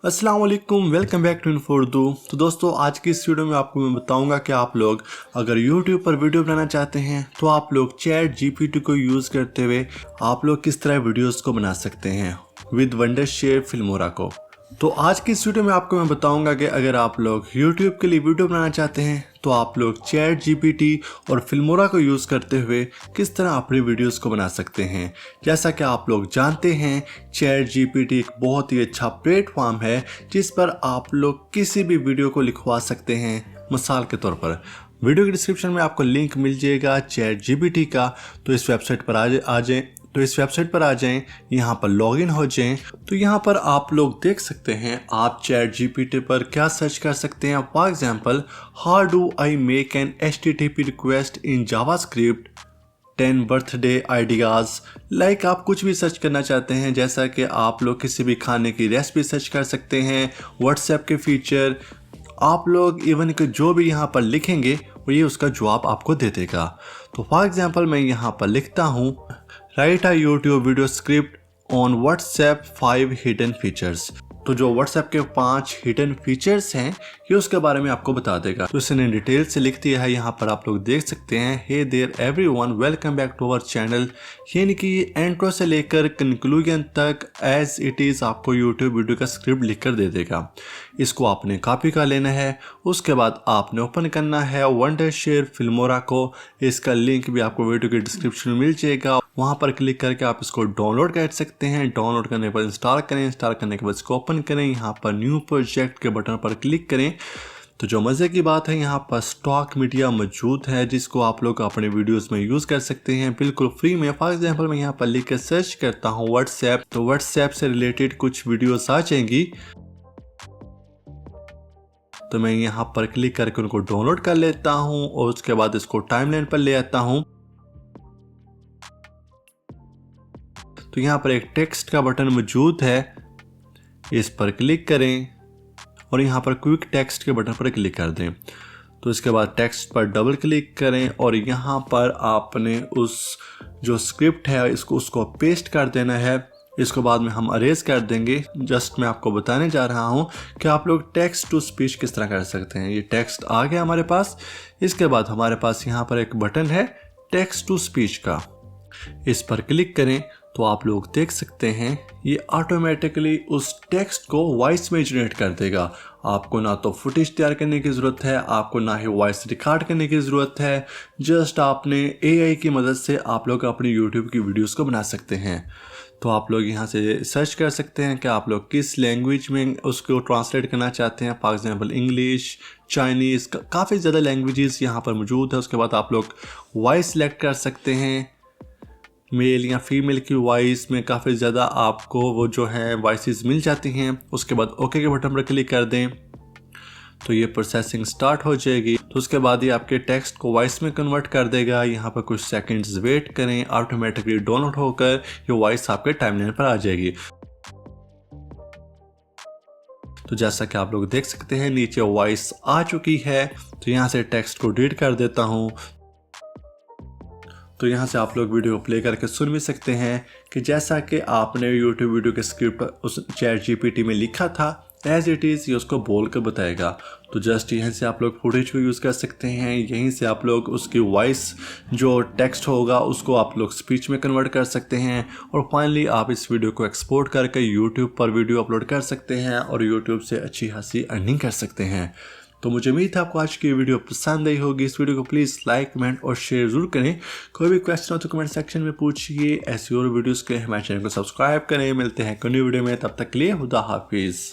अस्सलाम वालेकुम, welcome back to इन्फोर्दू। तो दोस्तों, आज की इस वीडियो में आपको मैं बताऊंगा कि आप लोग अगर YouTube पर वीडियो बनाना चाहते हैं तो आप लोग चैट जीपीटी को यूज़ करते हुए आप लोग किस तरह वीडियोस को बना सकते हैं विद वंडरशेयर फिल्मोरा को। तो आज की इस वीडियो में आपको मैं बताऊंगा कि अगर आप लोग YouTube के लिए वीडियो बनाना चाहते हैं तो आप लोग चैट जीपीटी और फिल्मोरा को यूज़ करते हुए किस तरह अपनी वीडियोस को बना सकते हैं। जैसा कि आप लोग जानते हैं, चैट जीपीटी एक बहुत ही अच्छा प्लेटफॉर्म है जिस पर आप लोग किसी भी वीडियो को लिखवा सकते हैं। मिसाल के तौर पर वीडियो के डिस्क्रिप्शन में आपको लिंक मिल जाएगा चैट जीपीटी का, तो इस वेबसाइट पर आ जाएं, यहाँ पर लॉगिन हो जाएं। तो यहाँ पर आप लोग देख सकते हैं आप चैट जीपीटी पर क्या सर्च कर सकते हैं। For example, how do I make an HTTP request in JavaScript 10 birthday ideas. Like आप कुछ भी सर्च करना चाहते हैं, जैसा कि आप लोग किसी भी खाने की रेसिपी सर्च कर सकते हैं, व्हाट्सएप के फीचर, आप लोग इवन कि जो भी यहाँ पर लिखेंगे वो ये उसका जवाब आपको दे देगा। तो फॉर एग्जांपल मैं यहाँ पर लिखता हूँ, right a YouTube video script on WhatsApp 5 hidden features. तो जो व्हाट्सएप के 5 हिडन फीचर्स हैं ये उसके बारे में आपको बता देगा। तो इसने डिटेल से लिख दिया है, यहाँ पर आप लोग देख सकते हैं, hey there everyone, welcome back to our channel. यानी कि इंट्रो से लेकर कंक्लूजन तक एज इट इज़ आपको यूट्यूब वीडियो का स्क्रिप्ट लिख कर दे देगा। इसको आपने कॉपी कर लेना है, उसके बाद आपने ओपन करना है वंडरशेयर फिल्मोरा को। इसका लिंक भी आपको वीडियो के डिस्क्रिप्शन में मिल जाएगा, वहाँ पर क्लिक करके आप इसको डाउनलोड कर सकते हैं। डाउनलोड करने पर इंस्टॉल करें, इंस्टॉल करने के बाद इसको ओपन करें, यहाँ पर न्यू प्रोजेक्ट के बटन पर क्लिक करें। तो जो मज़े की बात है, यहाँ पर स्टॉक मीडिया मौजूद है जिसको आप लोग अपने वीडियोस में यूज़ कर सकते हैं बिल्कुल फ्री में। फॉर एग्जांपल मैं यहाँ पर लिख कर सर्च करता हूँ व्हाट्सएप, तो व्हाट्सएप से रिलेटेड कुछ वीडियोस आ जाएंगी। तो मैं यहाँ पर क्लिक करके उनको डाउनलोड कर लेता हूँ और उसके बाद इसको टाइमलाइन पर ले आता हूँ। तो यहाँ पर एक टेक्स्ट का बटन मौजूद है, इस पर क्लिक करें और यहाँ पर क्विक टेक्स्ट के बटन पर क्लिक कर दें। तो इसके बाद टेक्स्ट पर डबल क्लिक करें और यहाँ पर आपने उस जो स्क्रिप्ट है उसको पेस्ट कर देना है। इसको बाद में हम अरेज कर देंगे। जस्ट मैं आपको बताने जा रहा हूँ कि आप लोग टेक्स्ट टू स्पीच किस तरह कर सकते हैं। ये टेक्स्ट आ गया हमारे पास। इसके बाद हमारे पास यहाँ पर एक बटन है टेक्स्ट टू स्पीच का, इस पर क्लिक करें तो आप लोग देख सकते हैं ये ऑटोमेटिकली उस टेक्स्ट को वॉइस में जनरेट कर देगा। आपको ना तो फुटेज तैयार करने की ज़रूरत है, आपको ना ही वॉइस रिकॉर्ड करने की ज़रूरत है। जस्ट आपने AI की मदद से आप लोग अपनी YouTube की वीडियोस को बना सकते हैं। तो आप लोग यहाँ से सर्च कर सकते हैं कि आप लोग किस लैंग्वेज में उसको ट्रांसलेट करना चाहते हैं। फॉर एग्जांपल इंग्लिश, चाइनीज़, काफ़ी ज़्यादा लैंग्वेजेस यहाँ पर मौजूद है। उसके बाद आप लोग वॉइस सेलेक्ट कर सकते हैं, मेल या फीमेल की वॉइस में काफ़ी ज़्यादा आपको वो जो है वॉइसेस मिल जाती हैं। उसके बाद ओके के बटन पर क्लिक कर दें तो ये प्रोसेसिंग स्टार्ट हो जाएगी। तो उसके बाद ये आपके टेक्स्ट को वॉइस में कन्वर्ट कर देगा। यहाँ पर कुछ सेकंड्स वेट करें, ऑटोमेटिकली डाउनलोड होकर ये वॉइस आपके टाइमलाइन पर आ जाएगी। तो जैसा कि आप लोग देख सकते हैं नीचे वॉइस आ चुकी है। तो यहाँ से टेक्स्ट को डिलीट कर देता हूँ। तो यहाँ से आप लोग वीडियो प्ले करके सुन भी सकते हैं कि जैसा कि आपने YouTube वीडियो के स्क्रिप्ट उस चैट जीपीटी में लिखा था एज इट इज़ ये उसको बोल कर बताएगा। तो जस्ट यहाँ से आप लोग फुटेज को यूज़ कर सकते हैं। यहीं से आप लोग उसकी वॉइस जो टेक्स्ट होगा उसको आप लोग स्पीच में कन्वर्ट कर सकते हैं और फाइनली आप इस वीडियो को एक्सपोर्ट करके YouTube पर वीडियो अपलोड कर सकते हैं और YouTube से अच्छी खासी अर्निंग कर सकते हैं। तो मुझे उम्मीद है आपको आज की वीडियो पसंद आई होगी। इस वीडियो को प्लीज़ लाइक, कमेंट और शेयर जरूर करें। कोई भी क्वेश्चन हो तो कमेंट सेक्शन में पूछिए। ऐसी और वीडियोस के लिए हमारे चैनल को सब्सक्राइब करें। मिलते हैं कोई वीडियो में, तब तक के लिए खुदा हाफिज़।